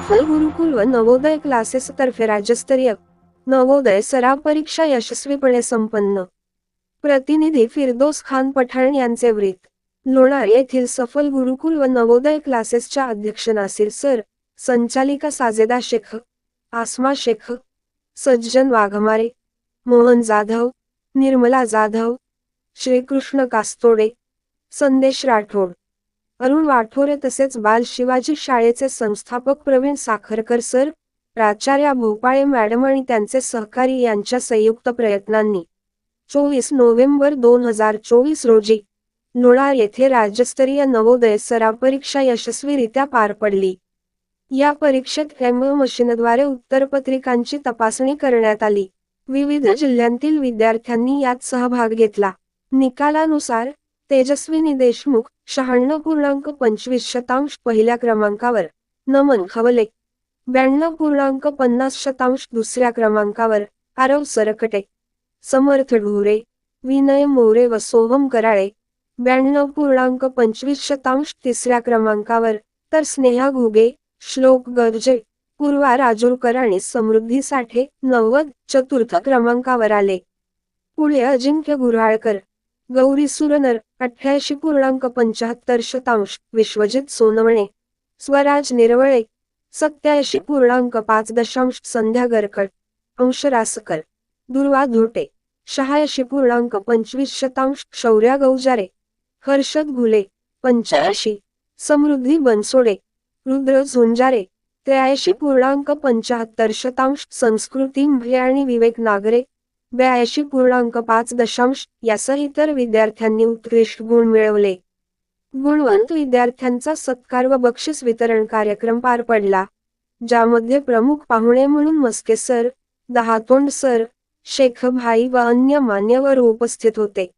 सफल गुरुकुल व नवोदय क्लासेस तर्फे राज्यस्तरीय नवोदय सराव परीक्षा यशस्वीपणे संपन्न। प्रतिनिधी फिरदौस खान पठाण यांचे वृत्त। लोणार येथील सफल गुरुकुल व नवोदय क्लासेसच्या अध्यक्ष नासिर सर, संचालिका साजेदा शेख, आसमा शेख, सज्जन वाघमारे, मोहन जाधव, निर्मला जाधव, श्रीकृष्ण कास्तोडे, संदेश राठोड, अरुण वाठोरे तसेच बाल शिवाजी शाळेचे संस्थापक प्रवीण साखरकर सर, प्राचार्या भोपाळे मॅडम आणि त्यांचे सहकारी यांच्या संयुक्त प्रयत्नांनी 24 नोव्हेंबर 2024 रोजी लोणार येथे राज्यस्तरीय नवोदय सराव परीक्षा यशस्वीरित्या पार पडली। या परीक्षेत मशीनद्वारे उत्तरपत्रिकांची तपासणी करण्यात आली। विविध जिल्ह्यांतील विद्यार्थ्यांनी यात सहभाग घेतला। निकालानुसार तेजस्विनी देशमुख 96.25% पहिल्या क्रमांकावर, नमन खवले 92.50% दुसऱ्या क्रमांकावर, आरव सरकटे, समर्थ ढोरे, विनय मोरे व सोहम कराळे 92.25% तिसऱ्या क्रमांकावर, तर स्नेहा घुगे, श्लोक गर्जे, पूर्वा राजूरकर आणि समृद्धी साठे 90 चतुर्थ क्रमांकावर आले। पुढे अजिंक्य गुऱ्हाळकर, गौरी सुरनर 88.75%, विश्वजित सोनवणे, स्वराज निरवळे 87.5%, संध्या गरकट, अंश रासकर, दुर्वा धोटे 86.25%, शौर्या गौजारे, हर्षद घुले 85, समृद्धी बनसोडे, रुद्र झुंजारे 83.75%, संस्कृती म्हे आणि विवेक नागरे 82.5% यासह इतर विद्यार्थ्यांनी उत्कृष्ट गुण मिळवले। गुणवंत विद्यार्थ्यांचा सत्कार व बक्षीस वितरण कार्यक्रम पार पडला, ज्यामध्ये प्रमुख पाहुणे म्हणून मस्के सर, दहातोंड सर, शेख भाई व अन्य मान्यवर उपस्थित होते।